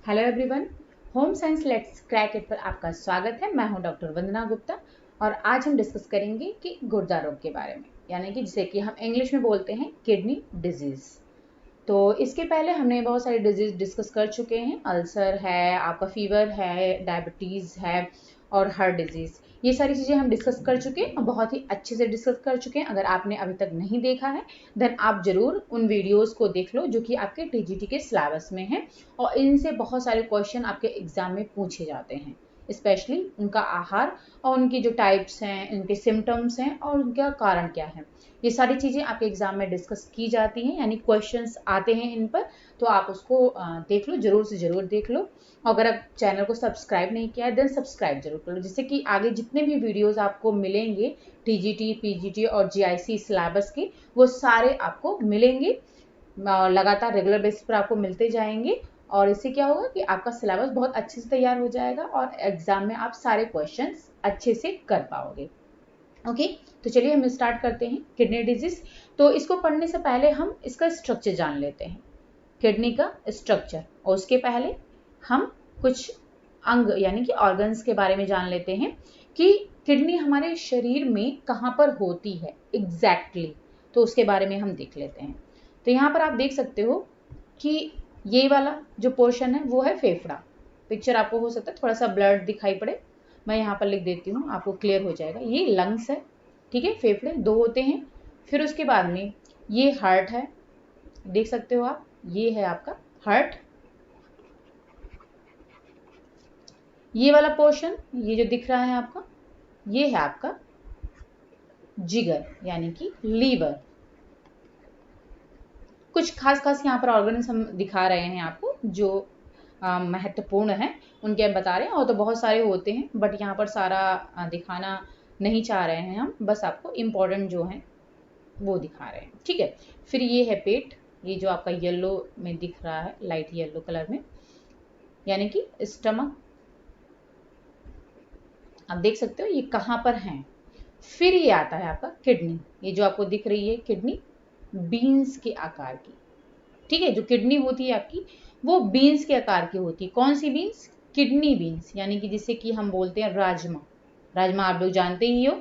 Hello everyone, home science let's crack it पर आपका स्वागत है। मैं हूं डॉक्टर वंदना गुप्ता और आज हम डिस्कस करेंगे कि गुर्दा रोग के बारे में, यानी कि जिसे कि हम इंग्लिश में बोलते हैं किडनी डिजीज। तो इसके पहले हमने बहुत सारे डिजीज डिस्कस कर चुके हैं। अल्सर है, आपका फीवर है, डायबिटीज़ है और हार्ट डिजीज़। ये सारी चीज़ें हम डिस्कस कर चुके हैं और बहुत ही अच्छे से डिस्कस कर चुके हैं। अगर आपने अभी तक नहीं देखा है देन आप ज़रूर उन वीडियोस को देख लो जो कि आपके टीजीटी के सिलेबस में है और इनसे बहुत सारे क्वेश्चन आपके एग्जाम में पूछे जाते हैं, स्पेशली उनका आहार और उनकी जो टाइप्स हैं, उनके सिम्टम्स हैं और उनका कारण क्या है। ये सारी चीज़ें आपके एग्जाम में डिस्कस की जाती हैं, यानी क्वेश्चंस आते हैं इन पर। तो आप उसको देख लो, ज़रूर से ज़रूर देख लो। अगर आप चैनल को सब्सक्राइब नहीं किया है देन सब्सक्राइब जरूर कर लो, जिससे कि आगे जितने भी वीडियोस आपको मिलेंगे टीजीटी, पीजीटी और जीआईसी सिलेबस के, वो सारे आपको मिलेंगे। लगातार रेगुलर बेसिस पर आपको मिलते जाएंगे और इससे क्या होगा कि आपका सिलेबस बहुत अच्छे से तैयार हो जाएगा और एग्जाम में आप सारे क्वेश्चंस अच्छे से कर पाओगे। ओके, तो चलिए हम स्टार्ट करते हैं किडनी डिजीज। तो इसको पढ़ने से पहले हम इसका स्ट्रक्चर जान लेते हैं, किडनी का स्ट्रक्चर, और उसके पहले हम कुछ अंग यानी कि ऑर्गन्स के बारे में जान लेते हैं कि किडनी हमारे शरीर में कहाँ पर होती है एग्जैक्टली। तो उसके बारे में हम देख लेते हैं। तो यहाँ पर आप देख सकते हो कि ये वाला जो पोर्शन है वो है फेफड़ा। पिक्चर आपको हो सकता है थोड़ा सा ब्लर दिखाई पड़े, मैं यहाँ पर लिख देती हूँ, आपको क्लियर हो जाएगा। ये लंग्स है, ठीक है, फेफड़े दो होते हैं। फिर उसके बाद में ये हार्ट है, देख सकते हो आप, ये है आपका हार्ट। ये वाला पोर्शन, ये जो दिख रहा है आपका, ये है आपका जिगर यानी कि लीवर। कुछ खास खास यहाँ पर ऑर्गन्स हम दिखा रहे हैं आपको जो महत्वपूर्ण है, उनके हम बता रहे हैं। और तो बहुत सारे होते हैं बट यहाँ पर सारा दिखाना नहीं चाह रहे हैं हम, बस आपको इम्पोर्टेंट जो है वो दिखा रहे हैं, ठीक है। फिर ये है पेट, ये जो आपका येलो में दिख रहा है, लाइट येलो कलर में, यानी कि स्टमक। आप देख सकते हो ये कहाँ पर है। फिर ये आता है आपका किडनी, ये जो आपको दिख रही है किडनी, बीन्स के आकार की, ठीक है। जो किडनी होती है आपकी वो बीन्स के आकार की होती है। कौन सी बीन्स? किडनी बीन्स, यानी कि जिसे कि हम बोलते हैं राजमा। राजमा आप लोग जानते ही हो,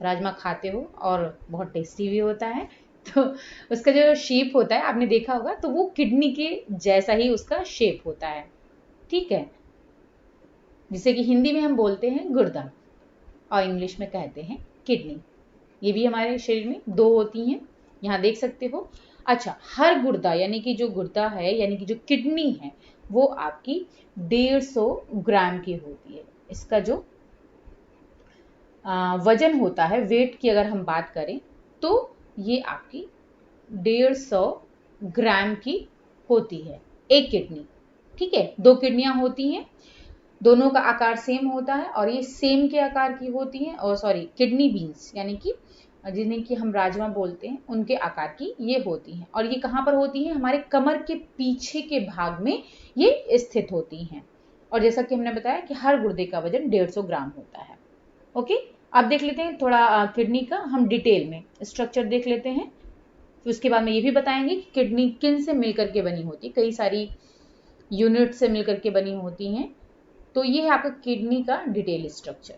राजमा खाते हो और बहुत टेस्टी भी होता है। तो उसका जो शेप होता है आपने देखा होगा, तो वो किडनी के जैसा ही उसका शेप होता है, ठीक है, जिसे कि हिंदी में हम बोलते हैं गुर्दा और इंग्लिश में कहते हैं किडनी। ये भी हमारे शरीर में दो होती हैं, यहाँ देख सकते हो। अच्छा, हर गुर्दा यानी कि जो गुर्दा है यानी कि जो किडनी है वो आपकी 150 ग्राम की होती है। इसका जो वजन होता है, वेट की अगर हम बात करें, तो ये आपकी 150 ग्राम की होती है एक किडनी, ठीक है। दो किडनियां होती हैं, दोनों का आकार सेम होता है और ये सेम के आकार की होती हैं। और सॉरी, किडनी बीन्स यानी कि जिन्हें कि हम राजमा बोलते हैं, उनके आकार की ये होती हैं। और ये कहाँ पर होती हैं? हमारे कमर के पीछे के भाग में ये स्थित होती हैं। और जैसा कि हमने बताया कि हर गुर्दे का वजन 150 ग्राम होता है। ओके, अब देख लेते हैं थोड़ा किडनी का हम डिटेल में स्ट्रक्चर देख लेते हैं। फिर उसके बाद में ये भी बताएंगे कि किडनी किन से मिलकर के बनी होती है, कई सारी यूनिट से मिलकर के बनी होती हैं। तो ये है आपका किडनी का डिटेल स्ट्रक्चर।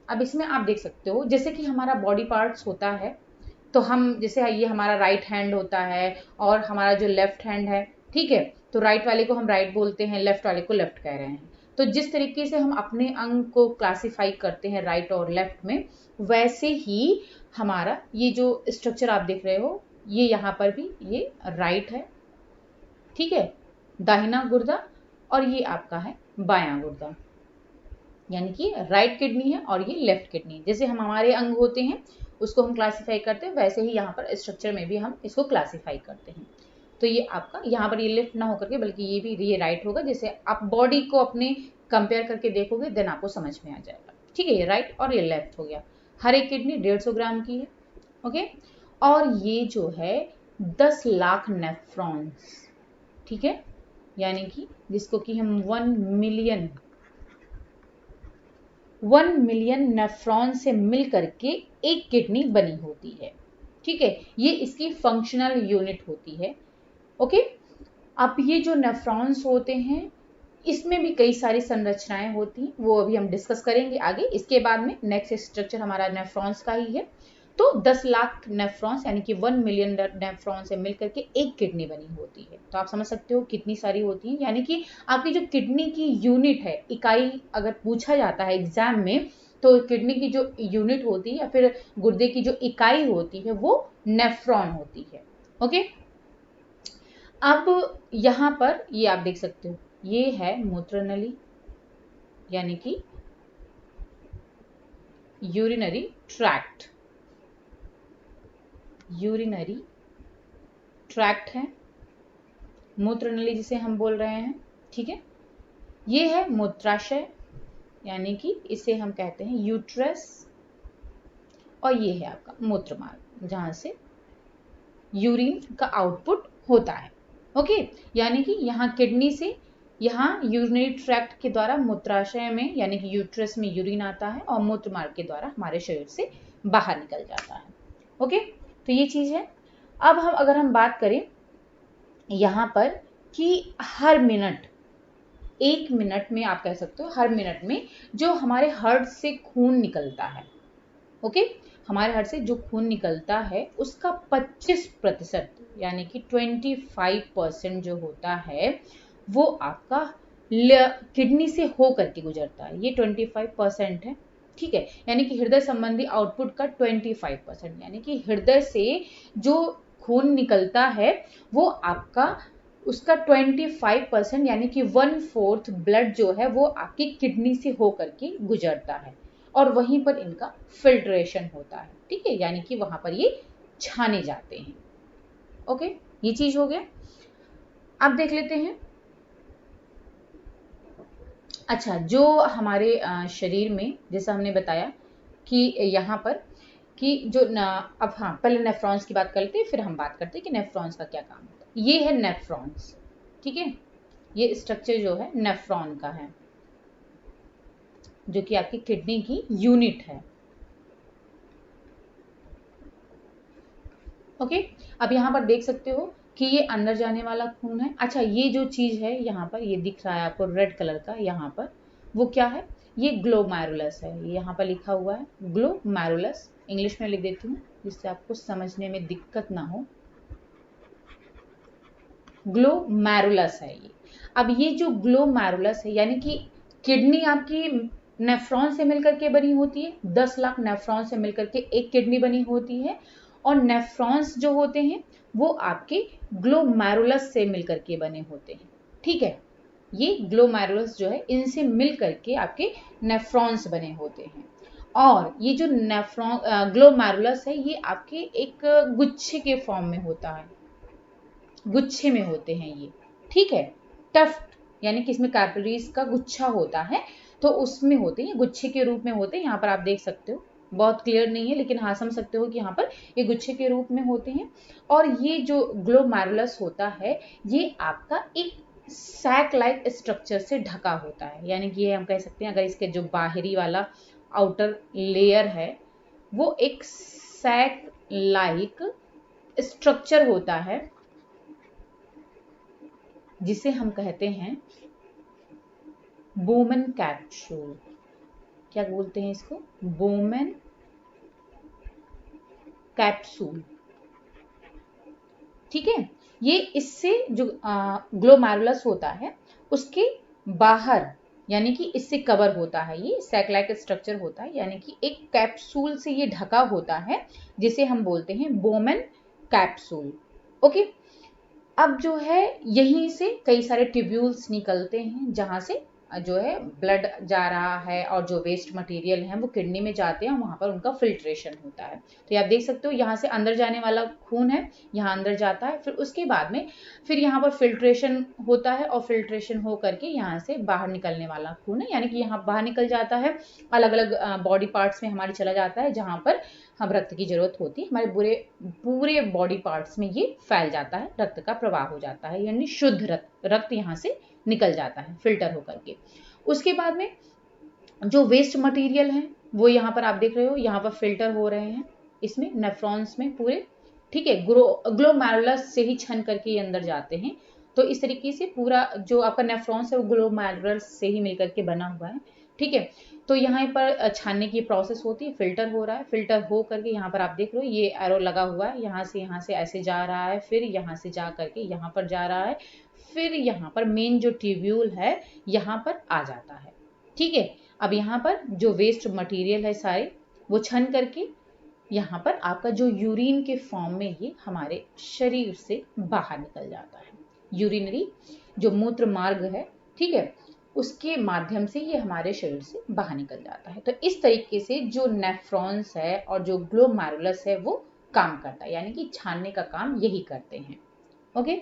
अब इसमें आप देख सकते हो जैसे कि हमारा बॉडी पार्ट्स होता है, तो हम जैसे ये हमारा राइट हैंड होता है और हमारा जो लेफ्ट हैंड है, ठीक है, तो राइट वाले को हम राइट बोलते हैं, लेफ्ट वाले को लेफ्ट कह रहे हैं। तो जिस तरीके से हम अपने अंग को क्लासिफाई करते हैं राइट और लेफ्ट में, वैसे ही हमारा ये जो स्ट्रक्चर आप देख रहे हो, ये यहाँ पर भी ये राइट है, ठीक है, दाहिना गुर्दा, और ये आपका है बायां गुर्दा, यानी कि राइट किडनी है और ये लेफ्ट किडनी। जैसे हम हमारे अंग होते हैं उसको हम क्लासिफाई करते हैं, वैसे ही यहाँ पर स्ट्रक्चर में भी हम इसको क्लासिफाई करते हैं। तो ये आपका यहाँ पर ये लेफ्ट ना होकर के बल्कि ये भी ये राइट होगा। जैसे आप बॉडी को अपने कंपेयर करके देखोगे देन आपको समझ में आ जाएगा, ठीक है। ये राइट और ये लेफ्ट हो गया। हर एक किडनी 150 ग्राम की है, ओके। और ये जो है 10 लाख नेफ्रॉन्स, ठीक है, यानी कि जिसको कि हम 1 मिलियन नेफ्रॉन से मिल करके एक किडनी बनी होती है, ठीक है। ये इसकी फंक्शनल यूनिट होती है, ओके। अब ये जो नेफ्रॉन्स होते हैं इसमें भी कई सारी संरचनाएं होती हैं, वो अभी हम डिस्कस करेंगे आगे। इसके बाद में नेक्स्ट स्ट्रक्चर हमारा नेफ्रॉन्स का ही है। तो 10 लाख नेफ्रॉन्स यानी कि 1 मिलियन नेफ्रॉन से मिलकर के एक किडनी बनी होती है। तो आप समझ सकते हो कितनी सारी होती हैं। यानी कि आपकी जो किडनी की यूनिट है, इकाई अगर पूछा जाता है एग्जाम में, तो किडनी की जो यूनिट होती है या फिर गुर्दे की जो इकाई होती है वो नेफ्रॉन होती है। ओके, अब यहां पर ये आप देख सकते हो, ये है मूत्र नली यानी कि यूरिनरी ट्रैक्ट, यूरिनरी ट्रैक्ट है, मूत्र नली जिसे हम बोल रहे हैं। ठीक है, ये है मूत्राशय यानी कि इसे हम कहते हैं यूट्रस, और ये है आपका मूत्र मार्ग जहां से यूरिन का आउटपुट होता है। ओके, यानी कि यहाँ किडनी से यहाँ यूरिनरी ट्रैक्ट के द्वारा मूत्राशय में यानी कि यूट्रस में यूरिन आता है और मूत्र मार्ग के द्वारा हमारे शरीर से बाहर निकल जाता है। ओके, तो ये चीज है। अब अगर हम बात करें यहाँ पर कि हर मिनट, 1 मिनट में आप कह सकते हो हर मिनट में जो हमारे हार्ट से खून निकलता है, ओके, हमारे हार्ट से जो खून निकलता है उसका 25% यानी कि 25% जो होता है वो आपका किडनी से हो करके गुजरता है। ये 25% है। ठीक है, यानी कि हृदय संबंधी आउटपुट का 25% यानी कि हृदय से जो खून निकलता है वो आपका उसका 25% यानी कि 1/4 ब्लड जो है वो आपकी किडनी से होकर के गुजरता है और वहीं पर इनका फिल्ट्रेशन होता है। ठीक है, यानी कि वहां पर ये छाने जाते हैं। ओके, ये चीज हो गया। अब देख लेते हैं, अच्छा, जो हमारे शरीर में जैसा हमने बताया कि यहाँ पर कि जो अब हाँ, पहले नेफ्रॉन्स की बात कर लेते हैं, फिर हम बात करते हैं कि नेफ्रॉन्स का क्या काम होता है। ये है नेफ्रॉन्स। ठीक है, ये स्ट्रक्चर जो है नेफ्रॉन का है, जो कि आपकी किडनी की यूनिट है। ओके, अब यहाँ पर देख सकते हो कि ये अंदर जाने वाला खून है। अच्छा, ये जो चीज है यहाँ पर ये दिख रहा है आपको रेड कलर का, यहाँ पर वो क्या है, ये ग्लोमेरुलस है। ये यहाँ पर लिखा हुआ है ग्लोमेरुलस, इंग्लिश में लिख देती हूँ जिससे आपको समझने में दिक्कत ना हो। ग्लोमेरुलस है ये। अब ये जो ग्लोमेरुलस है यानी कि किडनी आपकी नेफ्रॉन से मिलकर के बनी होती है। 10 लाख नेफ्रॉन से मिलकर के एक किडनी बनी होती है और नेफ्रॉन्स जो होते हैं वो आपके ग्लोमेरुलस से मिलकर के बने होते हैं। ठीक है, ये ग्लोमेरुलस जो है इनसे मिलकर के आपके नेफ्रॉन्स बने होते हैं। और ये जो नेफ्रॉन ग्लोमेरुलस है ये आपके एक गुच्छे के फॉर्म में होता है, गुच्छे में होते हैं ये। ठीक है, टफ्ट यानी कि इसमें कैपिलरीज का गुच्छा होता है तो उसमें होते हैं, गुच्छे के रूप में होते हैं। यहाँ पर आप देख सकते हो, बहुत क्लियर नहीं है लेकिन हाँ समझ सकते हो कि यहाँ पर ये गुच्छे के रूप में होते हैं। और ये जो ग्लोमेरुलस होता है ये आपका एक सैक लाइक स्ट्रक्चर से ढका होता है। यानी कि ये हम कह सकते हैं अगर इसके जो बाहरी वाला आउटर लेयर है वो एक सैक लाइक स्ट्रक्चर होता है जिसे हम कहते हैं बोमेन कैप्सूल। क्या बोलते हैं इसको, बोमेन कैप्सूल। ठीक है, ये इससे जो ग्लोमेरुलस होता है उसके बाहर यानी कि इससे कवर होता है, ये सैक लाइक स्ट्रक्चर होता है यानी कि एक कैप्सूल से ये ढका होता है जिसे हम बोलते हैं बोमेन कैप्सूल। ओके, अब जो है यहीं से कई सारे ट्यूब्यूल्स निकलते हैं जहां से जो है ब्लड जा रहा है और जो वेस्ट मटेरियल है वो किडनी में जाते हैं, वहां पर उनका फिल्ट्रेशन होता है। तो ये आप देख सकते हो यहाँ से अंदर जाने वाला खून है, यहाँ अंदर जाता है, फिर उसके बाद में फिर यहाँ पर फिल्ट्रेशन होता है और फिल्ट्रेशन हो करके यहाँ से बाहर निकलने वाला खून है यानी कि यहाँ बाहर निकल जाता है, अलग अलग बॉडी पार्ट्स में हमारे चला जाता है जहाँ पर हम रक्त की जरूरत होती है। हमारे पूरे बॉडी पार्ट्स में ये फैल जाता है, रक्त का प्रवाह हो जाता है यानी शुद्ध रक्त यहाँ से निकल जाता है फिल्टर होकर के। उसके बाद में जो वेस्ट मटेरियल है वो यहाँ पर आप देख रहे हो, यहाँ पर फिल्टर हो रहे हैं इसमें नेफ्रॉन्स में पूरे। ठीक है, ग्लोमेरुलस से ही छन करके ये अंदर जाते हैं तो इस तरीके से पूरा जो आपका नेफ्रॉन्स है वो ग्लोमेरुलस से ही मिलकर के बना हुआ है, ठीक है। तो यहाँ पर छानने की प्रोसेस होती है, फिल्टर हो रहा है, फिल्टर हो करके यहाँ पर आप देख रहे हो ये एरो लगा हुआ है, यहाँ से ऐसे जा रहा है, फिर यहाँ से जा करके यहाँ पर जा रहा है, फिर यहाँ पर मेन जो ट्यूब्यूल है यहाँ पर आ जाता है, ठीक है। अब यहाँ पर जो वेस्ट मटेरियल है सारे वो छन करके यहाँ पर आपका जो यूरिन के फॉर्म में ये हमारे शरीर से बाहर निकल जाता है। यूरिनरी जो मूत्र मार्ग है, ठीक है, उसके माध्यम से ये हमारे शरीर से बाहर निकल जाता है। तो इस तरीके से जो नेफ्रॉन्स है और जो ग्लोमेरुलस है वो काम करता है, यानी कि छानने का काम यही करते हैं। ओके,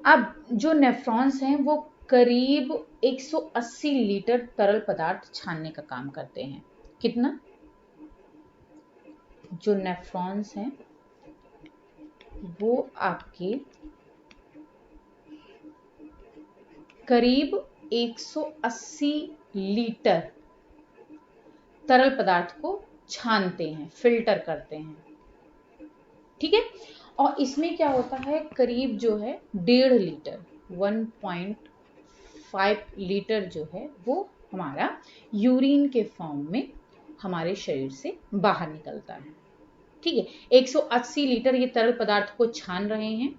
अब जो नेफ्रॉन्स हैं वो करीब 180 लीटर तरल पदार्थ छानने का काम करते हैं। कितना? जो नेफ्रॉन्स हैं वो आपके करीब 180 लीटर तरल पदार्थ को छानते हैं, फिल्टर करते हैं, ठीक है। और इसमें क्या होता है, करीब जो है 1.5 लीटर 1.5 लीटर जो है वो हमारा यूरिन के फॉर्म में हमारे शरीर से बाहर निकलता है, ठीक है। 180 लीटर ये तरल पदार्थ को छान रहे हैं,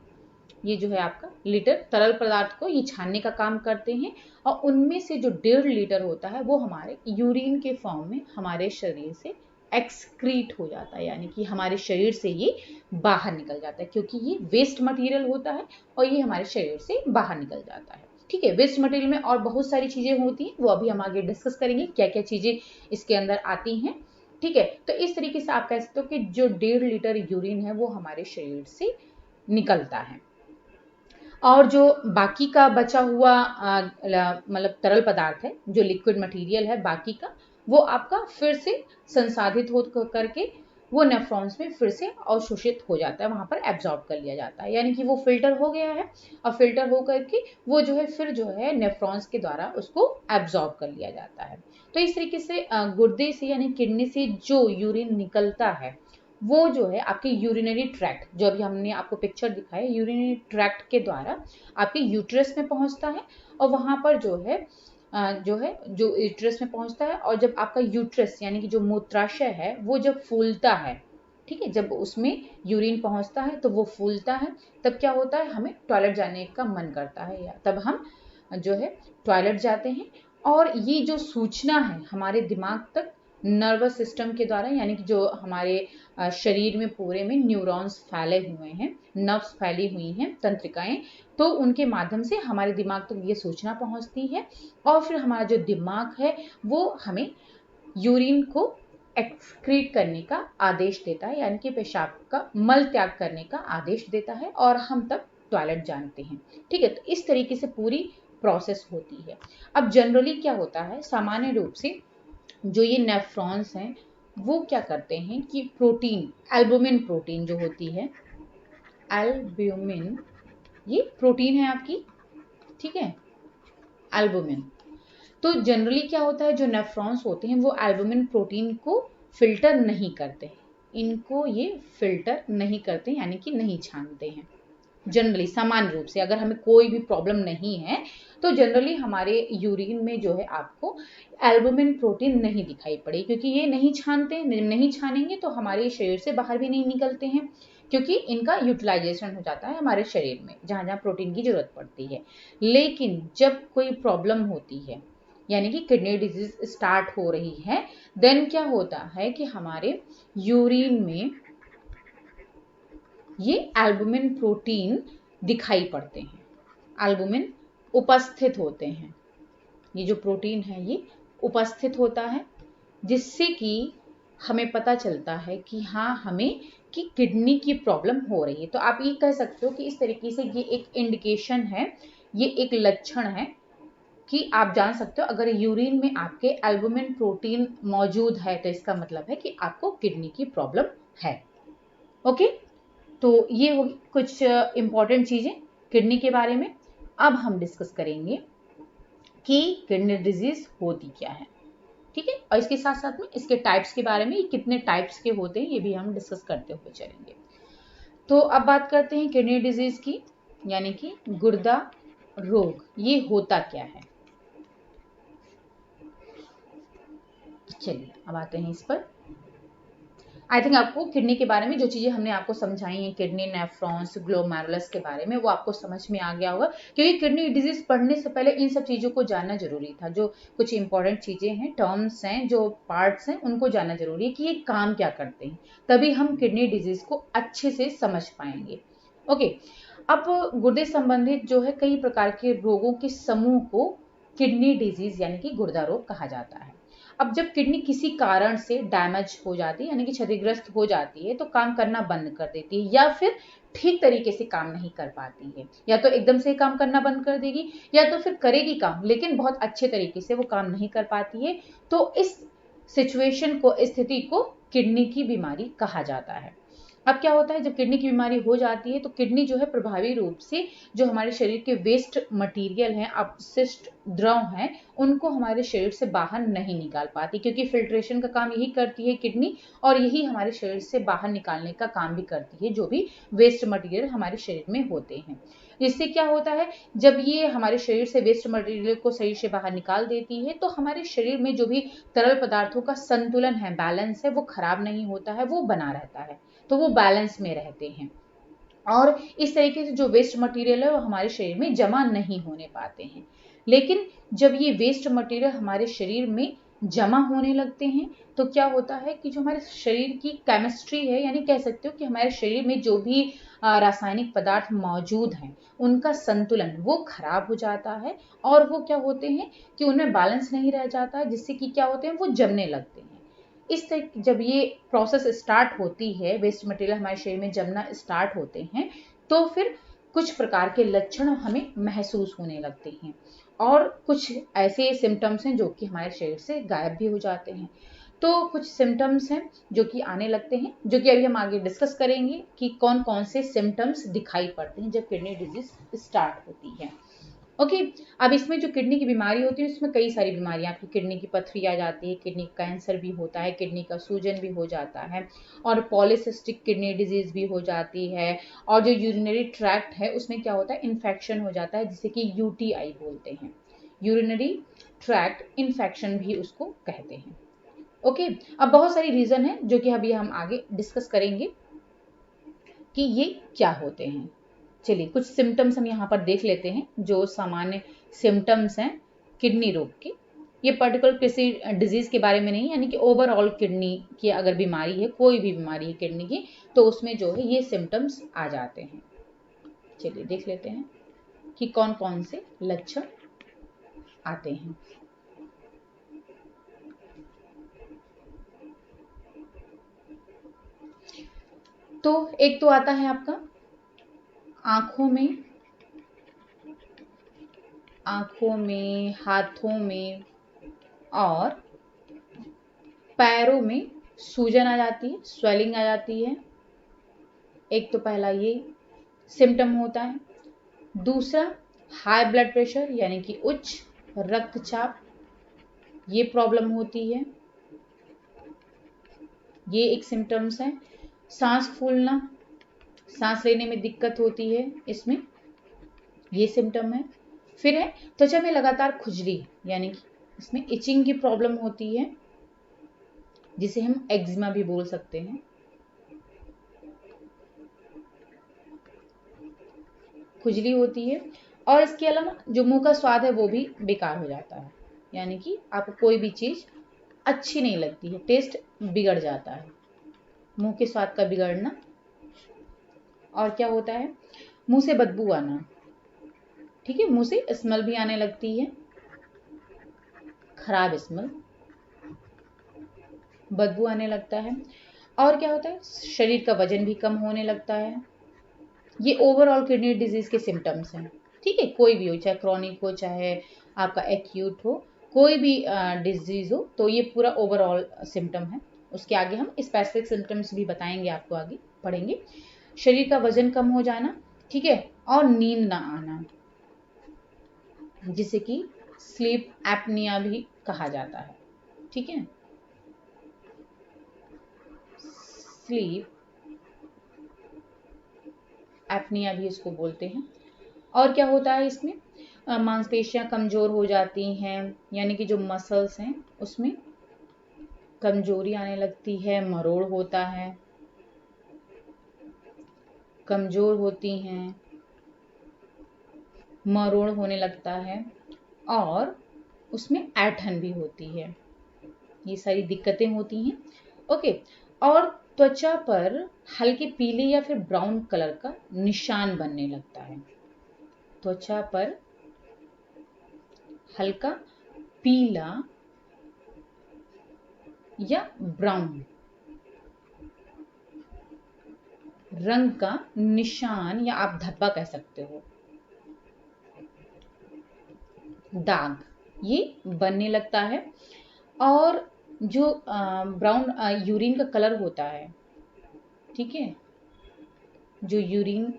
ये जो है आपका लीटर तरल पदार्थ को ये छानने का काम करते हैं, और उनमें से जो 1.5 लीटर होता है वो हमारे यूरिन के फॉर्म में हमारे शरीर से एक्सक्रीट हो जाता है, यानी कि हमारे शरीर से ये बाहर निकल जाता है, क्योंकि ये वेस्ट मटेरियल होता है और ये हमारे शरीर से बाहर निकल जाता है, ठीक है। वेस्ट मटेरियल में और बहुत सारी चीजें होती हैं, वो अभी हम आगे डिस्कस करेंगे क्या क्या चीजें इसके अंदर आती हैं, ठीक है। तो इस तरीके से आप कह सकते हो कि जो 1.5 लीटर यूरिन है वो हमारे शरीर से निकलता है, और जो बाकी का बचा हुआ मतलब तरल पदार्थ है, जो लिक्विड मटेरियल है बाकी का, वो आपका फिर से संसाधित हो करके वो नेफ्रॉन्स में फिर से अवशोषित हो जाता है, वहां पर एब्जॉर्ब कर लिया जाता है, यानी कि वो फिल्टर हो गया है, और फिल्टर हो करके वो जो है फिर जो है नेफ्रॉन्स के द्वारा उसको एब्जॉर्ब कर लिया जाता है। तो इस तरीके से गुर्दे से यानी किडनी से जो यूरिन निकलता है वो जो है आपके यूरिनरी ट्रैक्ट, जो अभी हमने आपको पिक्चर दिखाया, यूरिनरी ट्रैक्ट के द्वारा आपके यूट्रस में पहुंचता है, और वहां पर जो यूट्रस में पहुंचता है, और जब आपका यूट्रस यानी कि जो मूत्राशय है वो जब फूलता है, ठीक है, जब उसमें यूरिन पहुंचता है तो वो फूलता है, तब क्या होता है, हमें टॉयलेट जाने का मन करता है, या तब हम जो है टॉयलेट जाते हैं, और ये जो सूचना है हमारे दिमाग तक नर्वस सिस्टम के द्वारा, यानी कि जो हमारे शरीर में पूरे में न्यूरॉन्स फैले हुए हैं, नर्व्स फैली हुई हैं, तंत्रिकाएं, तो उनके माध्यम से हमारे दिमाग तक ये सूचना पहुंचती है, और फिर हमारा जो दिमाग है वो हमें यूरिन को एक्सक्रीट करने का आदेश देता है, यानी कि पेशाब का मल त्याग करने का आदेश देता है, और हम तब टॉयलेट जानते हैं, ठीक है। तो इस तरीके से पूरी प्रोसेस होती है। अब जनरली क्या होता है, सामान्य रूप से जो ये नेफ्रॉन्स हैं वो क्या करते हैं कि प्रोटीन, एल्बुमिन प्रोटीन जो होती है, एल्ब्यूमिन ये प्रोटीन है आपकी, ठीक है, एल्बुमिन। तो जनरली क्या होता है, जो नेफ्रॉन्स होते हैं वो एल्बुमिन प्रोटीन को फिल्टर नहीं करते, इनको ये फिल्टर नहीं करते, यानी कि नहीं छानते हैं। जनरली सामान्य रूप से अगर हमें कोई भी प्रॉब्लम नहीं है तो जनरली हमारे यूरिन में जो है आपको एल्बुमिन प्रोटीन नहीं दिखाई पड़े, क्योंकि ये नहीं छानते, नहीं छानेंगे तो हमारे शरीर से बाहर भी नहीं निकलते हैं, क्योंकि इनका यूटिलाइजेशन हो जाता है हमारे शरीर में जहां जहां प्रोटीन की जरूरत पड़ती है। लेकिन जब कोई प्रॉब्लम होती है, यानी कि किडनी डिजीज स्टार्ट हो रही है, देन क्या होता है कि हमारे यूरिन में ये एल्बुमिन प्रोटीन दिखाई पड़ते हैं, एल्बुमिन उपस्थित होते हैं, ये जो प्रोटीन है ये उपस्थित होता है, जिससे कि हमें पता चलता है कि हाँ हमें कि किडनी की प्रॉब्लम हो रही है। तो आप ये कह सकते हो कि इस तरीके से ये एक इंडिकेशन है, ये एक लक्षण है कि आप जान सकते हो अगर यूरिन में आपके एल्बुमिन प्रोटीन मौजूद है तो इसका मतलब है कि आपको किडनी की प्रॉब्लम है। ओके, तो ये होगी कुछ इंपॉर्टेंट चीजें किडनी के बारे में। अब हम डिस्कस करेंगे कि किडनी डिजीज होती क्या है, ठीक है, और इसके साथ साथ में इसके टाइप्स के बारे में, ये कितने टाइप्स के होते हैं ये भी हम डिस्कस करते हुए चलेंगे। तो अब बात करते हैं किडनी डिजीज की। यानी कि गुर्दा रोग, ये होता क्या है? चलिए अब आते हैं इस पर। आई थिंक आपको किडनी के बारे में जो चीज़ें हमने आपको समझाई हैं, किडनी, नेफ्रॉन्स, ग्लोमेरुलस के बारे में, वो आपको समझ में आ गया होगा, क्योंकि किडनी डिजीज पढ़ने से पहले इन सब चीज़ों को जानना जरूरी था। जो कुछ इंपॉर्टेंट चीज़ें हैं, टर्म्स हैं, जो पार्ट्स हैं, उनको जानना जरूरी है कि ये काम क्या करते हैं, तभी हम किडनी डिजीज को अच्छे से समझ पाएंगे। ओके, अब गुर्दे संबंधित जो है कई प्रकार के रोगों के समूह को किडनी डिजीज यानी कि गुर्दा रोग कहा जाता है। अब जब किडनी किसी कारण से डैमेज हो जाती है, यानी कि क्षतिग्रस्त हो जाती है, तो काम करना बंद कर देती है, या फिर ठीक तरीके से काम नहीं कर पाती है, या तो एकदम से काम करना बंद कर देगी, या तो फिर करेगी काम लेकिन बहुत अच्छे तरीके से वो काम नहीं कर पाती है। तो इस सिचुएशन को, स्थिति को किडनी की बीमारी कहा जाता है। अब क्या होता है, जब किडनी की बीमारी हो जाती है तो किडनी जो है प्रभावी रूप से जो हमारे शरीर के वेस्ट मटेरियल हैं, अपशिष्ट द्रव हैं, उनको हमारे शरीर से बाहर नहीं निकाल पाती, क्योंकि फिल्ट्रेशन का काम यही करती है किडनी, और यही हमारे शरीर से बाहर निकालने का काम भी करती है, जो भी वेस्ट मटेरियल हमारे शरीर में होते हैं। इससे क्या होता है, जब ये हमारे शरीर से वेस्ट मटेरियल को शरीर से बाहर निकाल देती है, तो हमारे शरीर में जो भी तरल पदार्थों का संतुलन है, बैलेंस है, वो खराब नहीं होता है, वो बना रहता है, तो वो बैलेंस में रहते हैं, और इस तरीके से जो वेस्ट मटेरियल है वो हमारे शरीर में जमा नहीं होने पाते हैं। लेकिन जब ये वेस्ट मटेरियल हमारे शरीर में जमा होने लगते हैं, तो क्या होता है कि जो हमारे शरीर की केमिस्ट्री है, यानी कह सकते हो कि हमारे शरीर में जो भी रासायनिक पदार्थ मौजूद हैं, उनका संतुलन वो खराब हो जाता है, और वो क्या होते हैं कि उनमें बैलेंस नहीं रह जाता है, जिससे कि क्या होते हैं, वो जमने लगते हैं। इस तरह जब ये प्रोसेस स्टार्ट होती है, वेस्ट मटेरियल हमारे शरीर में जमना स्टार्ट होते हैं, तो फिर कुछ प्रकार के लक्षण हमें महसूस होने लगते हैं, और कुछ ऐसे सिम्टम्स हैं जो कि हमारे शरीर से गायब भी हो जाते हैं। तो कुछ सिम्टम्स हैं जो कि आने लगते हैं, जो कि अभी हम आगे डिस्कस करेंगे कि कौन कौन से सिम्टम्स दिखाई पड़ते हैं जब किडनी डिजीज स्टार्ट होती है। ओके, अब इसमें जो किडनी की बीमारी होती है, इसमें कई सारी बीमारियां, आपकी किडनी की पथरी आ जाती है, किडनी कैंसर भी होता है, किडनी का सूजन भी हो जाता है, और पॉलीसिस्टिक किडनी डिजीज भी हो जाती है, और जो यूरिनरी ट्रैक्ट है उसमें क्या होता है, इन्फेक्शन हो जाता है, जिसे कि यूटीआई बोलते हैं, यूरिनरी ट्रैक्ट इन्फेक्शन भी उसको कहते हैं। ओके, अब बहुत सारी रीजन है जो कि अभी हम आगे डिस्कस करेंगे कि ये क्या होते हैं। चलिए कुछ सिम्टम्स हम यहाँ पर देख लेते हैं, जो सामान्य सिम्टम्स हैं किडनी रोग के। ये पर्टिकुलर किसी डिजीज के बारे में नहीं, यानी कि ओवरऑल किडनी की अगर बीमारी है, कोई भी बीमारी है किडनी की, तो उसमें जो है ये सिम्टम्स आ जाते हैं। चलिए देख लेते हैं कि कौन कौन से लक्षण आते हैं। तो एक तो आता है आपका आंखों में, हाथों में और पैरों में सूजन आ जाती है, स्वेलिंग आ जाती है। एक तो पहला ये सिम्टम होता है। दूसरा, हाई ब्लड प्रेशर यानी कि उच्च रक्तचाप, ये प्रॉब्लम होती है, ये एक सिम्टम्स है। सांस फूलना, सांस लेने में दिक्कत होती है, इसमें ये सिम्टम है। फिर है त्वचा में लगातार खुजली, यानी कि इसमें इचिंग की प्रॉब्लम होती है, जिसे हम एक्जिमा भी बोल सकते हैं। खुजली होती है, और इसके अलावा जो मुंह का स्वाद है वो भी बेकार हो जाता है, यानी कि आपको कोई भी चीज अच्छी नहीं लगती है, टेस्ट बिगड़ जाता है, मुंह के स्वाद का बिगड़ना। और क्या होता है, मुंह से बदबू आना, ठीक है, मुंह से स्मेल भी आने लगती है, खराब स्मेल, बदबू आने लगता है। और क्या होता है, शरीर का वजन भी कम होने लगता है। ये ओवरऑल किडनी डिजीज के सिम्टम्स हैं, ठीक है, कोई भी हो, चाहे क्रॉनिक हो, चाहे आपका एक्यूट हो, कोई भी डिजीज हो, तो ये पूरा ओवरऑल सिम्टम है। उसके आगे हम स्पेसिफिक सिम्टम्स भी बताएंगे, आपको आगे पढ़ेंगे। शरीर का वजन कम हो जाना, ठीक है, और नींद ना आना, जिसे कि स्लीप एपनिया भी कहा जाता है, ठीक है, स्लीप एपनिया भी इसको बोलते हैं। और क्या होता है इसमें, मांसपेशियां कमजोर हो जाती हैं, यानी कि जो मसल्स हैं उसमें कमजोरी आने लगती है, मरोड़ होता है, कमजोर होती हैं, मरोड़ होने लगता है और उसमें ऐंठन भी होती है। ये सारी दिक्कतें होती हैं। ओके, और त्वचा पर हल्के पीले या फिर ब्राउन कलर का निशान बनने लगता है। त्वचा पर हल्का पीला या ब्राउन रंग का निशान, या आप धब्बा कह सकते हो, दाग, ये बनने लगता है। और जो ब्राउन यूरिन का कलर होता है, ठीक है, जो यूरिन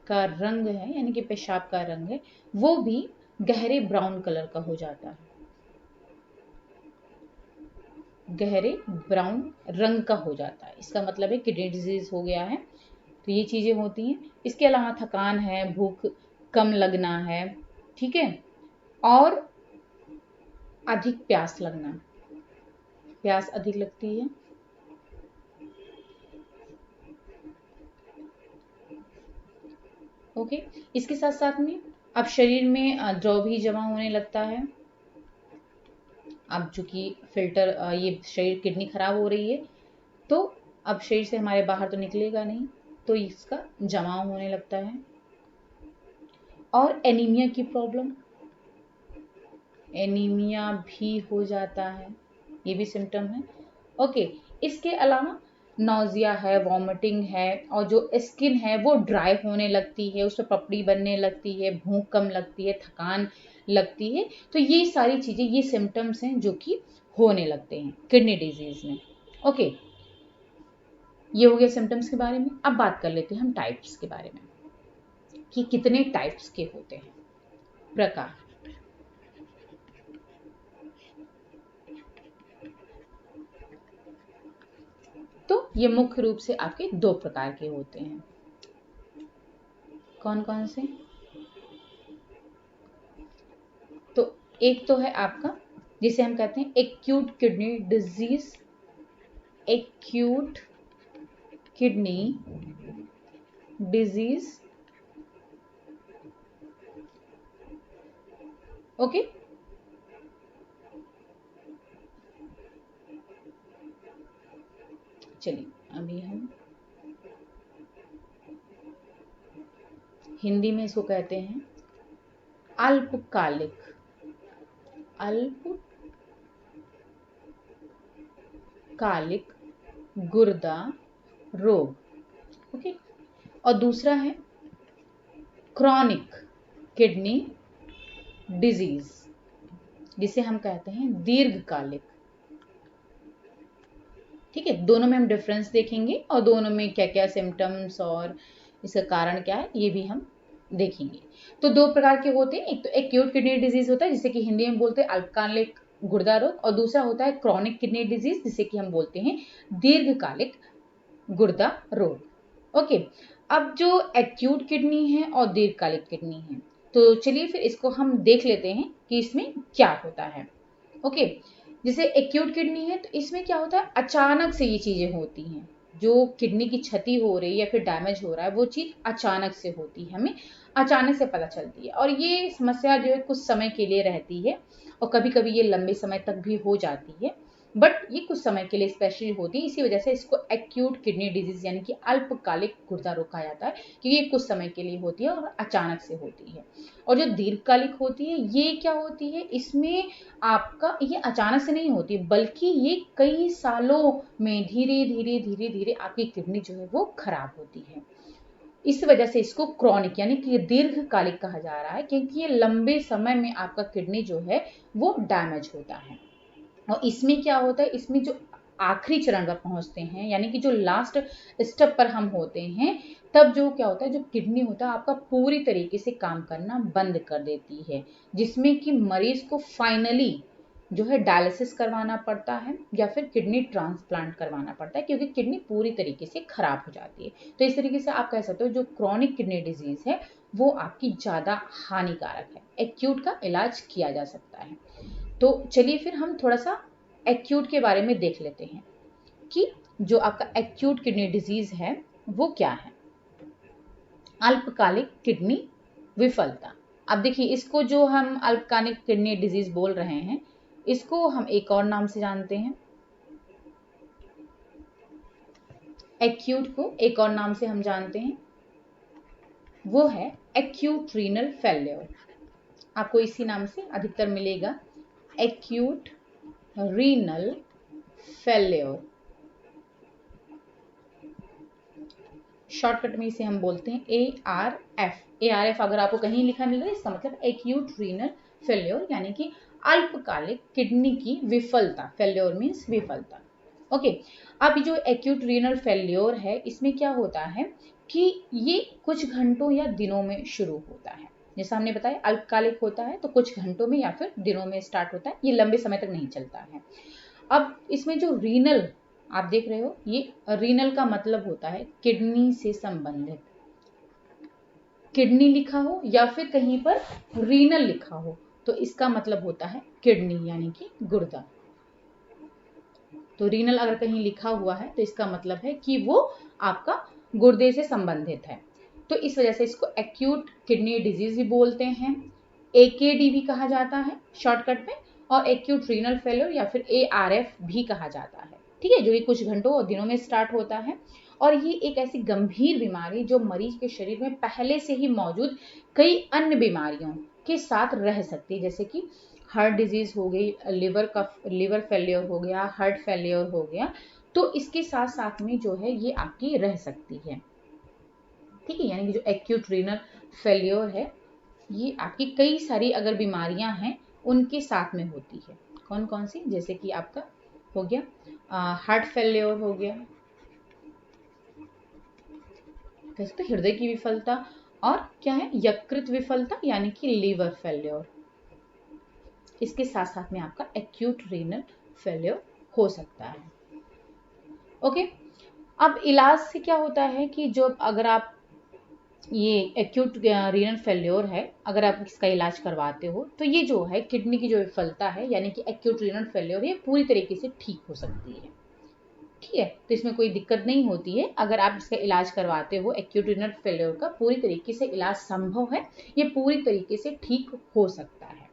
का रंग है यानी कि पेशाब का रंग है, वो भी गहरे ब्राउन कलर का हो जाता है, गहरे ब्राउन रंग का हो जाता है। इसका मतलब है किडनी डिजीज हो गया है। तो ये चीजें होती हैं। इसके अलावा थकान है, भूख कम लगना है, ठीक है, और अधिक प्यास लगना, प्यास अधिक लगती है। ओके, इसके साथ साथ में अब शरीर में द्रव भी जमा होने लगता है। अब चूंकि फिल्टर ये शरीर किडनी खराब हो रही है, तो अब शरीर से हमारे बाहर तो निकलेगा नहीं, तो इसका जमाव होने लगता है। और एनीमिया की प्रॉब्लम, एनीमिया भी हो जाता है, ये भी सिम्टम है। ओके, इसके अलावा नौजिया है, वॉमिटिंग है, और जो स्किन है वो ड्राई होने लगती है, उसमें पपड़ी बनने लगती है, भूख कम लगती है, थकान लगती है। तो ये सारी चीजें, ये सिम्टम्स हैं जो कि होने लगते हैं किडनी डिजीज में। ओके, ये हो गया सिम्टम्स के बारे में। अब बात कर लेते हैं हम टाइप्स के बारे में कि कितने टाइप्स के होते हैं, प्रकार। तो ये मुख्य रूप से आपके दो प्रकार के होते हैं। कौन कौन से? तो एक तो है आपका जिसे हम कहते हैं acute kidney disease, acute kidney disease. Okay, चलिए अभी हम हिंदी में इसको कहते हैं अल्पकालिक, अल्पकालिक गुर्दा रोग। ओके, और दूसरा है क्रॉनिक किडनी डिजीज, जिसे हम कहते हैं दीर्घकालिक। ठीक है, दोनों में हम डिफरेंस देखेंगे और दोनों में क्या क्या सिम्टम्स और इसका कारण क्या है ये भी हम देखेंगे। तो दो प्रकार के होते हैं, एक तो एक्यूट किडनी डिजीज होता है जिसे कि हिंदी में बोलते हैं अल्पकालिक गुर्दा रोग, और दूसरा होता है क्रॉनिक किडनी डिजीज जिसे कि हम बोलते हैं दीर्घकालिक गुर्दा रोग। ओके, अब जो एक्यूट किडनी है और दीर्घकालिक किडनी है, तो चलिए फिर इसको हम देख लेते हैं कि इसमें क्या होता है। ओके, जैसे एक्यूट किडनी है तो इसमें क्या होता है, अचानक से ये चीजें होती हैं, जो किडनी की क्षति हो रही है या फिर डैमेज हो रहा है वो चीज अचानक से होती है, हमें अचानक से पता चलती है, और ये समस्या जो है कुछ समय के लिए रहती है और कभी कभी ये लंबे समय तक भी हो जाती है, बट ये कुछ समय के लिए स्पेशली होती है। इसी वजह से इसको एक्यूट किडनी डिजीज यानी कि अल्पकालिक गुर्दा रोग कहा जाता है, क्योंकि ये कुछ समय के लिए होती है और अचानक से होती है। और जो दीर्घकालिक होती है ये क्या होती है, इसमें आपका ये अचानक से नहीं होती बल्कि ये कई सालों में धीरे धीरे धीरे धीरे आपकी किडनी जो है वो खराब होती है। इस वजह से इसको क्रॉनिक यानी कि दीर्घकालिक कहा जा रहा है, क्योंकि ये लंबे समय में आपका किडनी जो है वो डैमेज होता है। और इसमें क्या होता है, इसमें जो आखिरी चरण पर पहुंचते हैं यानी कि जो लास्ट स्टेप पर हम होते हैं, तब जो क्या होता है, जो किडनी होता है आपका पूरी तरीके से काम करना बंद कर देती है, जिसमें कि मरीज को फाइनली जो है डायलिसिस करवाना पड़ता है या फिर किडनी ट्रांसप्लांट करवाना पड़ता है, क्योंकि किडनी पूरी तरीके से खराब हो जाती है। तो इस तरीके से आप कह सकते हो जो क्रॉनिक किडनी डिजीज है वो आपकी ज़्यादा हानिकारक है। एक्यूट का इलाज किया जा सकता है। तो चलिए फिर हम थोड़ा सा एक्यूट के बारे में देख लेते हैं कि जो आपका एक्यूट किडनी डिजीज है वो क्या है। अल्पकालिक किडनी विफलता। अब देखिए, इसको जो हम अल्पकालिक किडनी डिजीज बोल रहे हैं, इसको हम एक और नाम से जानते हैं। एक्यूट को एक और नाम से हम जानते हैं, वो है एक्यूट रीनल फेल्योर। आपको इसी नाम से अधिकतर मिलेगा, एक्यूट रीनल फेल्योर। शॉर्टकट में इसे हम बोलते हैं ARF। ARF अगर आपको कहीं लिखा मिल रहा है, इसका मतलब एक्यूट रीनल फेल्योर, यानी कि अल्पकालिक किडनी की विफलता। फेल्योर मीन्स विफलता। ओके, अब जो एक्यूट रीनल फेल्योर है, इसमें क्या होता है कि ये कुछ घंटों या दिनों में शुरू होता है। जैसा हमने बताया अल्पकालिक होता है तो कुछ घंटों में या फिर दिनों में स्टार्ट होता है, ये लंबे समय तक नहीं चलता है। अब इसमें जो रीनल आप देख रहे हो, ये रीनल का मतलब होता है किडनी से संबंधित। किडनी लिखा हो या फिर कहीं पर रीनल लिखा हो तो इसका मतलब होता है किडनी यानी कि गुर्दा। तो रीनल अगर कहीं लिखा हुआ है तो इसका मतलब है कि वो आपका गुर्दे से संबंधित है। तो इस वजह से इसको एक्यूट किडनी डिजीज भी बोलते हैं, AKD भी कहा जाता है शॉर्टकट में, और एक्यूट रीनल फेल्योर या फिर ARF भी कहा जाता है। ठीक है, जो ये कुछ घंटों और दिनों में स्टार्ट होता है। और ये एक ऐसी गंभीर बीमारी जो मरीज के शरीर में पहले से ही मौजूद कई अन्य बीमारियों के साथ रह सकती है, जैसे कि हार्ट डिजीज हो गई, लिवर फेलियर हो गया, हार्ट फेलियर हो गया। तो इसके साथ साथ में जो है ये आपकी रह सकती है। ठीक है, यानी कि जो एक्यूट रीनल फेलियर है ये आपकी कई सारी अगर बीमारियां हैं उनके साथ में होती है। कौन कौन सी, जैसे कि आपका हो गया हार्ट फेलियर हो गया, तो हृदय की विफलता, और क्या है यकृत विफलता यानी कि लीवर फेलियर। इसके साथ साथ में आपका एक्यूट रीनल फेलियर हो सकता है। ओके, अब इलाज से क्या होता है कि जो अगर आप ये एक्यूट रीनल फेल्योर है, अगर आप इसका इलाज करवाते हो तो ये जो है किडनी की जो विफलता है यानी कि एक्यूट रीनल फेल्योर, ये पूरी तरीके से ठीक हो सकती है। ठीक है, तो इसमें कोई दिक्कत नहीं होती है अगर आप इसका इलाज करवाते हो। एक्यूट रीनल फेल्योर का पूरी तरीके से इलाज संभव है, ये पूरी तरीके से ठीक हो सकता है।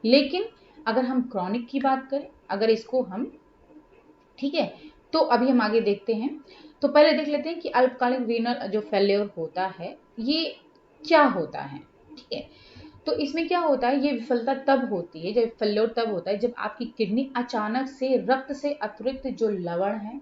लेकिन अगर हम क्रॉनिक की बात करें, अगर इसको हम, ठीक है, तो अभी हम आगे देखते हैं। तो पहले देख लेते हैं कि अल्पकालिक रीनल जो फेल्योर होता है ये क्या होता है। ठीक है, तो इसमें क्या होता है, ये विफलता तब होती है, जब फेल्योर तब होता है जब आपकी किडनी अचानक से रक्त से अतिरिक्त जो लवण है,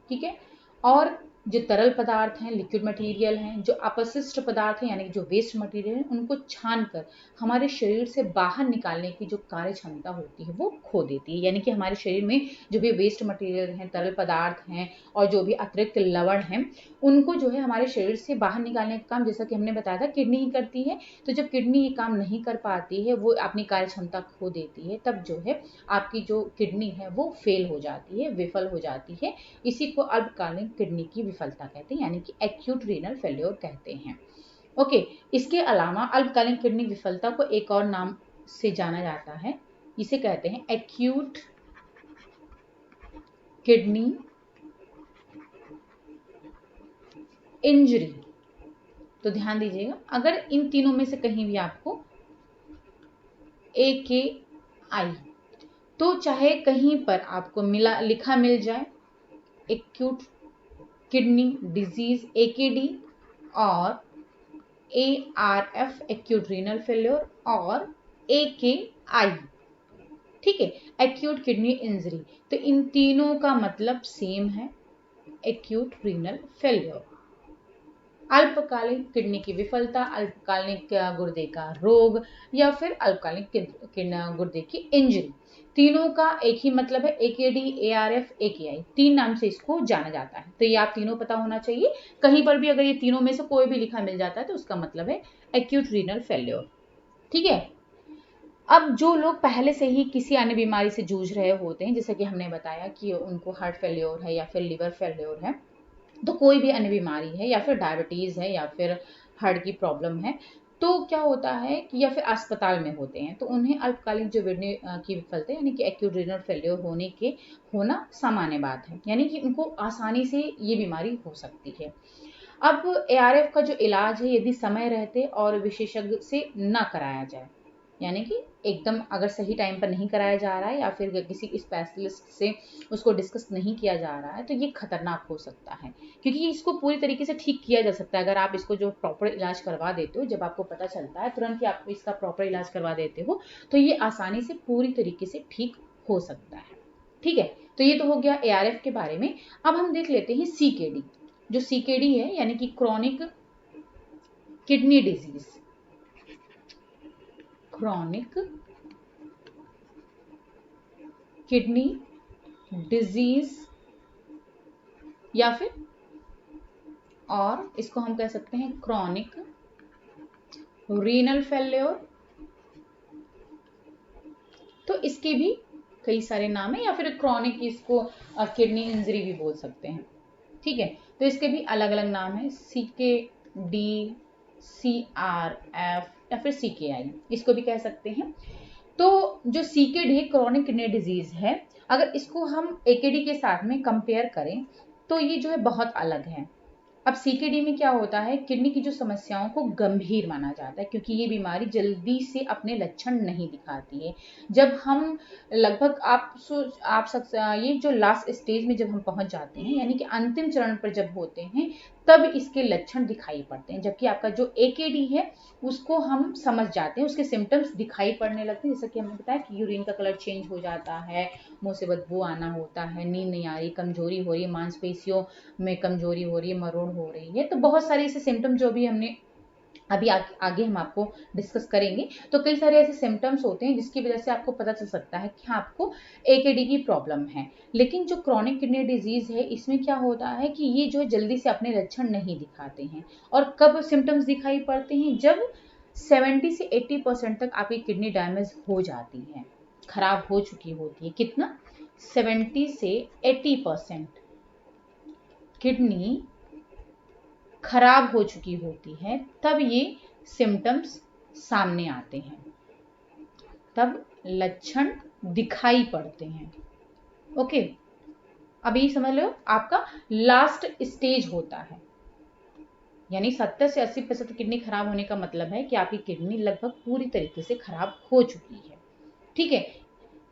ठीक है, और जो तरल पदार्थ हैं, लिक्विड मटेरियल हैं, जो अपशिष्ट पदार्थ हैं यानी कि जो वेस्ट मटेरियल है, उनको छानकर हमारे शरीर से बाहर निकालने की जो कार्य क्षमता होती है वो खो देती है। यानी कि हमारे शरीर में जो भी वेस्ट मटेरियल हैं, तरल पदार्थ हैं और जो भी अतिरिक्त लवण हैं, उनको जो है हमारे शरीर से बाहर निकालने का काम, जैसा कि हमने बताया था, किडनी ही करती है। तो जब किडनी ये काम नहीं कर पाती है, वो अपनी कार्य क्षमता खो देती है, तब जो है आपकी जो किडनी है वो फेल हो जाती है, विफल हो जाती है। इसी को अल्पकालीन किडनी की विफलता कहते हैं, यानी कि एक्यूट रीनल फेल्योर कहते हैं। ओके, इसके अलावा अल्पकालीन किडनी विफलता को एक और नाम से जाना जाता है, इसे कहते हैं एक्यूट किडनी इंजरी। तो ध्यान दीजिएगा, अगर इन तीनों में से कहीं भी आपको AKI, तो चाहे कहीं पर आपको लिखा मिल जाए एक्यूट किडनी डिजीज AKD और ARF एक्यूट रीनल फेल्योर और AKI, ठीक है, एक्यूट किडनी इंजरी, तो इन तीनों का मतलब सेम है, एक्यूट रीनल फेल्योर। अल्पकालीन किडनी की विफलता, अल्पकालीन गुर्दे का रोग या फिर अल्पकालीन गुर्दे की इंजरी, तीनों का एक ही मतलब है, AKD, ARF, AKI, तीन नाम से इसको जाना जाता है। तो ये आप तीनों पता होना चाहिए। कहीं पर भी अगर ये तीनों में से कोई भी लिखा मिल जाता है तो उसका मतलब है एक्यूट रीनल फेल्योर। ठीक है, अब जो लोग पहले से ही किसी अन्य बीमारी से जूझ रहे होते हैं, जैसे कि हमने बताया कि उनको हार्ट फेल्योर है या फिर लिवर फेल्योर है, तो कोई भी अन्य बीमारी है या फिर डायबिटीज़ है या फिर हार्ट की प्रॉब्लम है, तो क्या होता है कि या फिर अस्पताल में होते हैं, तो उन्हें अल्पकालिक जो किडनी की विफलता यानी कि एक्यूट रीनल फेल्योर होना सामान्य बात है, यानी कि उनको आसानी से ये बीमारी हो सकती है। अब एआरएफ का जो इलाज है, यदि समय रहते और विशेषज्ञ से ना कराया जाए, यानी कि एकदम अगर सही टाइम पर नहीं कराया जा रहा है या फिर किसी स्पेशलिस्ट से उसको डिस्कस नहीं किया जा रहा है, तो ये खतरनाक हो सकता है, क्योंकि इसको पूरी तरीके से ठीक किया जा सकता है अगर आप इसको जो प्रॉपर इलाज करवा देते हो, जब आपको पता चलता है तुरंत ही आप इसका प्रॉपर इलाज करवा देते हो, तो ये आसानी से पूरी तरीके से ठीक हो सकता है। ठीक है, तो ये तो हो गया एआरएफ के बारे में। अब हम देख लेते हैं सीकेडी। जो सीकेडी है यानी कि chronic kidney disease, chronic kidney disease या फिर और इसको हम कह सकते हैं क्रॉनिक रीनल फेल्योर। तो इसके भी कई सारे नाम है, या फिर क्रॉनिक इसको किडनी इंजरी भी बोल सकते हैं। ठीक है, तो इसके भी अलग अलग नाम है, CKD, CRF या फिर CKI, इसको भी कह सकते हैं। तो जो CKD क्रॉनिक किडनी डिजीज है, अगर इसको हम AKD के साथ में कंपेयर करें तो ये जो है बहुत अलग है। अब CKD में क्या होता है, किडनी की जो समस्याओं को गंभीर माना जाता है, क्योंकि ये बीमारी जल्दी से अपने लक्षण नहीं दिखाती है। जब हम लगभग ये जो लास्ट स्टेज में जब हम पहुंच जाते हैं, यानी कि अंतिम चरण पर जब होते हैं, तब इसके लक्षण दिखाई पड़ते हैं। जबकि आपका जो AKD है उसको हम समझ जाते हैं, उसके सिम्टम्स दिखाई पड़ने लगते हैं, जैसा कि हमने बताया कि यूरिन का कलर चेंज हो जाता है, मुंह से बदबू आना होता है, नींद नहीं आ रही, कमजोरी हो रही है, मांसपेशियों में कमजोरी हो रही है, मरोड़ हो रही है। तो बहुत सारे ऐसे सिम्टम्स जो भी हमने अभी आगे हम आपको डिस्कस करेंगे। तो कई सारे ऐसे सिम्टम्स होते हैं जिसकी वजह से आपको पता चल सकता है कि हाँ, आपको AKD की प्रॉब्लम है। लेकिन जो क्रॉनिक किडनी डिजीज है, इसमें क्या होता है कि ये जो है जल्दी से अपने लक्षण नहीं दिखाते हैं। और कब सिम्टम्स दिखाई पड़ते हैं, जब 70 से 80% तक आपकी किडनी डैमेज हो जाती है, खराब हो चुकी होती है। कितना? 70 से 80% किडनी खराब हो चुकी होती है, तब ये सिम्टम्स सामने आते हैं, तब लक्षण दिखाई पड़ते हैं। ओके, अभी समझ लो आपका लास्ट स्टेज होता है, यानी 70 से 80% किडनी खराब होने का मतलब है कि आपकी किडनी लगभग पूरी तरीके से खराब हो चुकी है। ठीक है,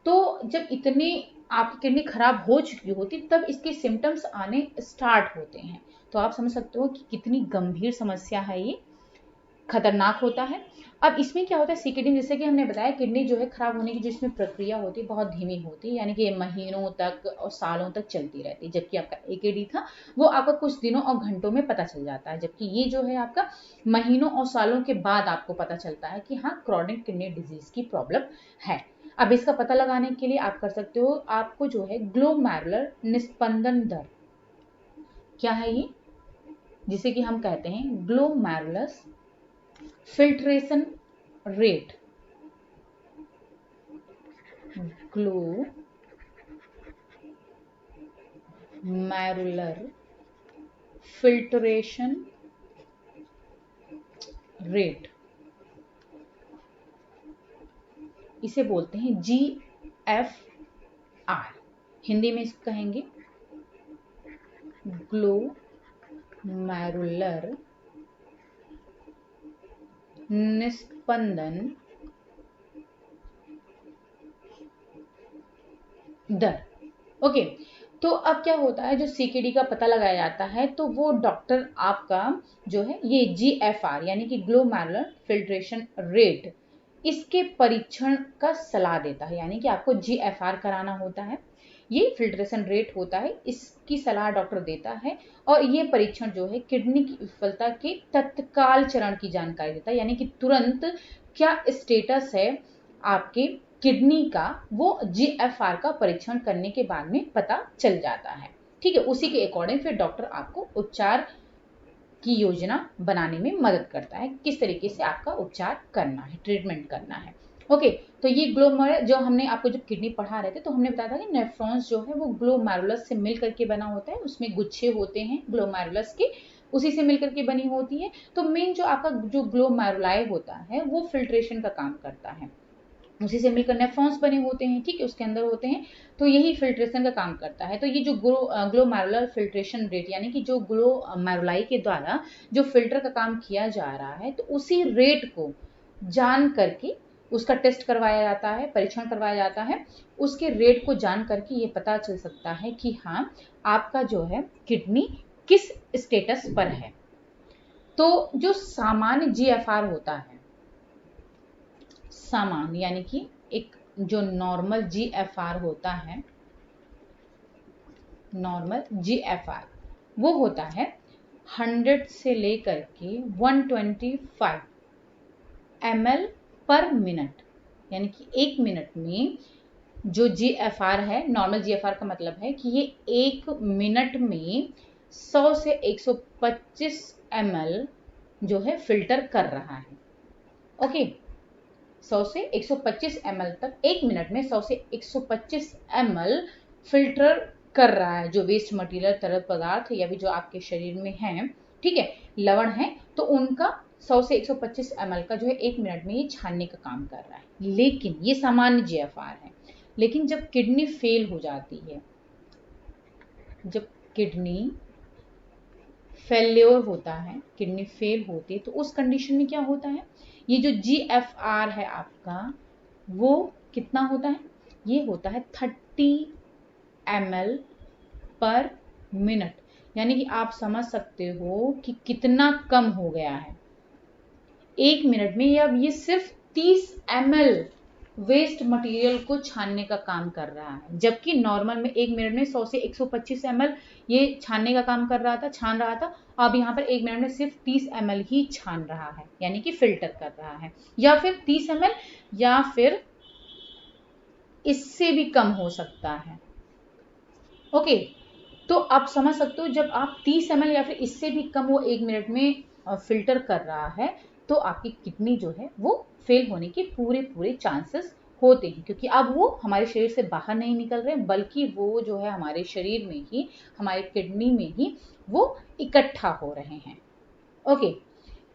तो जब इतनी आपकी किडनी खराब हो चुकी होती, तब इसके सिम्टम्स आने स्टार्ट होते हैं। तो आप समझ सकते हो कि कितनी गंभीर समस्या है ये, खतरनाक होता है। अब इसमें क्या होता है, सीकेडी जैसे कि हमने बताया, किडनी जो है खराब होने की जो इसमें प्रक्रिया होती है बहुत धीमी होती है, यानी कि ये महीनों तक और सालों तक चलती रहती है। जबकि आपका AKD था वो आपका कुछ दिनों और घंटों में पता चल जाता है, जबकि ये जो है आपका महीनों और सालों के बाद आपको पता चलता है कि हाँ, क्रॉनिक किडनी डिजीज की प्रॉब्लम है। अब इसका पता लगाने के लिए आप कर सकते हो, आपको जो है ग्लोमेरुलर निस्पंदन दर, क्या है ये, जिसे कि हम कहते हैं glomerulus filtration rate, glomerular filtration rate, इसे बोलते हैं GFR, हिंदी में इसको कहेंगे ग्लोमेरुलर निस्पंदन दर। ओके, तो अब क्या होता है, जो CKD का पता लगाया जाता है, तो वो डॉक्टर आपका जो है ये GFR यानी कि ग्लोमेरुलर फिल्ट्रेशन रेट, इसके परीक्षण का सलाह देता है, यानी कि आपको GFR कराना होता है, ये फिल्ट्रेशन रेट होता है, इसकी सलाह डॉक्टर देता है। और ये परीक्षण जो है किडनी की विफलता के तत्काल चरण की जानकारी देता है, यानी कि तुरंत क्या स्टेटस है आपके किडनी का, वो GFR का परीक्षण करने के बाद में पता चल जाता है। ठीक है, उसी के अकॉर्डिंग फिर डॉक्टर आपको उपचार की योजना बनाने में मदद करता है, किस तरीके से आपका उपचार करना है, ट्रीटमेंट करना है। ओके, तो ये ग्लोमेरुलस जो हमने आपको जब किडनी पढ़ा रहे थे तो हमने बताया था कि नेफ्रॉन्स जो है वो ग्लोमेरुलस से मिल करके बना होता है, उसमें गुच्छे होते हैं ग्लोमेरुलस के, उसी से मिलकर के बनी होती है। तो मेन जो आपका जो ग्लोमेरुलाई होता है वो फिल्ट्रेशन का काम करता है, उसी से मिलकर नेफ्रॉन्स बने होते हैं, ठीक है, उसके अंदर होते हैं, तो यही फिल्ट्रेशन का काम करता है। तो ये जो ग्लोमेरुलर फिल्ट्रेशन रेट यानी कि जो ग्लोमेरुलाई के द्वारा जो फिल्टर का काम किया जा रहा है, तो उसी रेट को जान करके उसका टेस्ट करवाया जाता है, परीक्षण करवाया जाता है, उसके रेट को जान करके ये पता चल सकता है कि हाँ आपका जो है किडनी किस स्टेटस पर है। तो जो सामान्य जीएफआर होता है, सामान्य यानी कि एक जो नॉर्मल जीएफआर होता है, नॉर्मल जीएफआर वो होता है 100 से लेकर के 125 ml पर मिनट, यानी कि एक मिनट में जो जीएफआर है, नॉर्मल जीएफआर का मतलब है कि ये एक मिनट में 100 से 125 ml जो है फिल्टर कर रहा है। ओके, 100 से 125 ml तक एक मिनट में 100 से 125 ml फिल्टर कर रहा है, जो वेस्ट मटेरियल तरल पदार्थ या भी जो आपके शरीर में है, ठीक है, लवण है, तो उनका 100 से 125 ml का जो है एक मिनट में ये छानने का काम कर रहा है। लेकिन ये सामान्य जीएफआर है। लेकिन जब किडनी फेल हो जाती है, जब किडनी फेल्योर होता है, किडनी फेल होती है, तो उस कंडीशन में क्या होता है, ये जो जीएफआर है आपका वो कितना होता है, ये होता है 30 ml पर मिनट, यानी कि आप समझ सकते हो कि कितना कम हो गया है एक मिनट में। अब ये सिर्फ 30 ml वेस्ट मटेरियल को छानने का काम कर रहा है, जबकि नॉर्मल में एक मिनट में 100 से 125 ml ये छानने का काम कर रहा था, छान रहा था। अब यहाँ पर एक मिनट में सिर्फ 30 ml ही छान रहा है, यानी कि फिल्टर कर रहा है, या फिर 30 ml या फिर इससे भी कम हो सकता है। ओके, तो आप समझ सकते हो जब आप 30 ml या फिर इससे भी कम वो एक मिनट में फिल्टर कर रहा है, तो आपकी किडनी जो है वो फेल होने के पूरे चांसेस होते हैं, क्योंकि अब वो हमारे शरीर से बाहर नहीं निकल रहे, बल्कि वो जो है हमारे शरीर में ही, हमारे किडनी में ही वो इकट्ठा हो रहे हैं। ओके,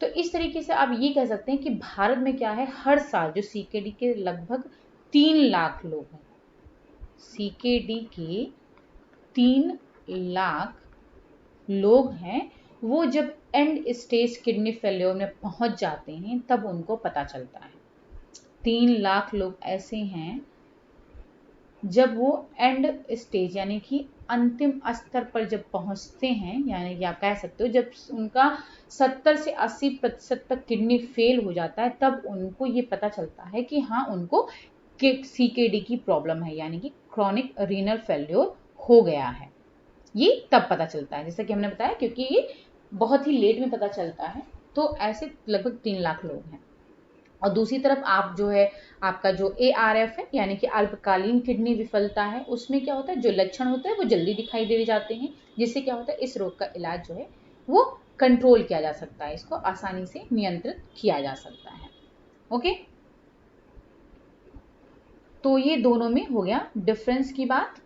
तो इस तरीके से आप ये कह सकते हैं कि भारत में क्या है, हर साल जो सीकेडी के लगभग 3 लाख लोग हैं, सीकेडी के 3 लाख लोग हैं, वो जब एंड स्टेज किडनी फेल्योर में पहुंच जाते हैं तब उनको पता चलता है। 3 लाख लोग ऐसे हैं जब वो एंड स्टेज यानी कि अंतिम स्तर पर जब पहुंचते हैं, यानी कि आप कह सकते हो जब उनका 70 से 80% तक किडनी फेल हो जाता है, तब उनको ये पता चलता है कि हाँ उनको सीकेडी की प्रॉब्लम है, यानी कि क्रॉनिक रीनल फेल्योर हो गया है। ये तब पता चलता है, जैसा कि हमने बताया, क्योंकि ये बहुत ही लेट में पता चलता है। तो ऐसे लगभग 3 लाख लोग हैं। और दूसरी तरफ आप जो है आपका जो ARF है, यानी कि अल्पकालीन किडनी विफलता है, उसमें क्या होता है, जो लक्षण होते हैं वो जल्दी दिखाई दे जाते हैं, जिससे क्या होता है इस रोग का इलाज जो है वो कंट्रोल किया जा सकता है, इसको आसानी से नियंत्रित किया जा सकता है। ओके, तो ये दोनों में हो गया डिफरेंस की बात।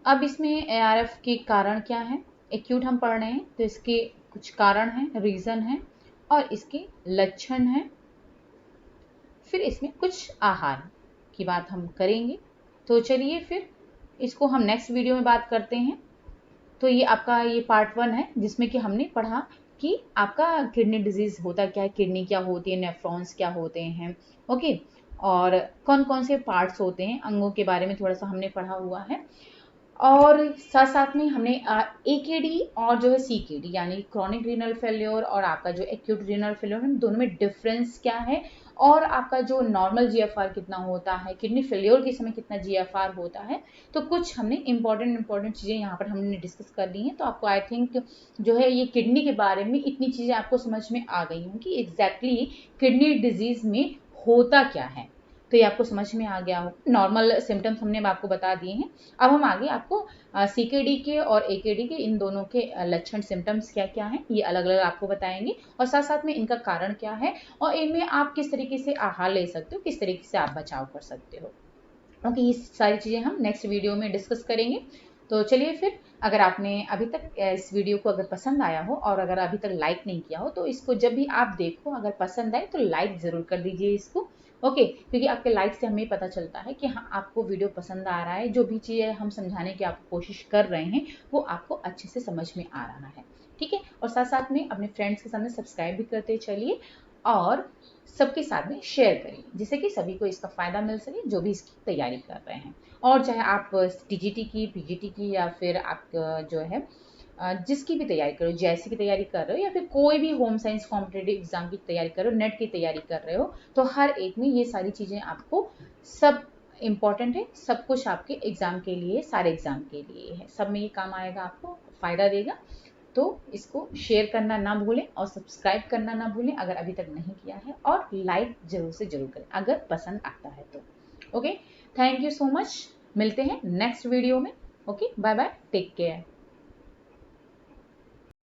अब इसमें ARF के कारण क्या है, एक्यूट हम पढ़ रहे हैं तो इसके कुछ कारण हैं, रीजन हैं, और इसके लक्षण हैं, फिर इसमें कुछ आहार की बात हम करेंगे। तो चलिए फिर इसको हम नेक्स्ट वीडियो में बात करते हैं। तो ये आपका ये पार्ट 1 है, जिसमें कि हमने पढ़ा कि आपका किडनी डिजीज होता क्या है, किडनी क्या होती है, नेफ्रॉन्स क्या होते हैं, ओके, और कौन कौन से पार्ट्स होते हैं, अंगों के बारे में थोड़ा सा हमने पढ़ा हुआ है। और साथ साथ में हमने AKD और जो है CKD यानी क्रॉनिक रीनल फेल्योर और आपका जो एक्यूट रीनल फेल्योर है, दोनों में डिफरेंस क्या है, और आपका जो नॉर्मल GFR कितना होता है, किडनी फेल्योर के समय कितना GFR होता है, तो कुछ हमने इंपॉर्टेंट चीज़ें यहाँ पर हमने डिस्कस कर ली हैं। तो आपको आई थिंक जो है ये किडनी के बारे में इतनी चीज़ें आपको समझ में आ गई होंगी कि एग्जैक्टली किडनी डिजीज़ में होता क्या है। तो ये आपको समझ में आ गया हो। नॉर्मल सिम्टम्स हमने आपको बता दिए हैं। अब हम आगे आपको CKD के और AKD के इन दोनों के लक्षण सिम्टम्स क्या क्या हैं ये अलग अलग आपको बताएंगे, और साथ साथ में इनका कारण क्या है और इनमें आप किस तरीके से आहार ले सकते हो, किस तरीके से आप बचाव कर सकते हो। ओके, ये सारी चीज़ें हम नेक्स्ट वीडियो में डिस्कस करेंगे। तो चलिए फिर, अगर आपने अभी तक इस वीडियो को अगर पसंद आया हो और अगर अभी तक लाइक नहीं किया हो तो इसको जब भी आप देखो अगर पसंद आए तो लाइक ज़रूर कर दीजिए इसको। ओके, क्योंकि आपके लाइक से हमें पता चलता है कि हाँ आपको वीडियो पसंद आ रहा है, जो भी चीज़ें हम समझाने की आपको कोशिश कर रहे हैं वो आपको अच्छे से समझ में आ रहा है। ठीक है, और साथ साथ में अपने फ्रेंड्स के सामने सब्सक्राइब भी करते चलिए और सबके साथ में शेयर करिए, जिससे कि सभी को इसका फ़ायदा मिल सके जो भी इसकी तैयारी कर रहे हैं। और चाहे आप TGT की, PGT की या फिर आप जो है जिसकी भी तैयारी करो, JEE की तैयारी कर रहे हो या फिर कोई भी होम साइंस कॉम्पिटिटिव एग्जाम की तैयारी कर रहे हो, नेट की तैयारी कर रहे हो, तो हर एक में ये सारी चीज़ें आपको सब इम्पॉर्टेंट है। सब कुछ आपके एग्ज़ाम के लिए, सारे एग्ज़ाम के लिए है, सब में ये काम आएगा, आपको फ़ायदा देगा। तो इसको शेयर करना ना भूलें और सब्सक्राइब करना ना भूलें अगर अभी तक नहीं किया है, और लाइक जरूर से जरूर करें अगर पसंद आता है तो। Okay, thank you so much, मिलते हैं नेक्स्ट वीडियो में। Okay, bye bye, take care.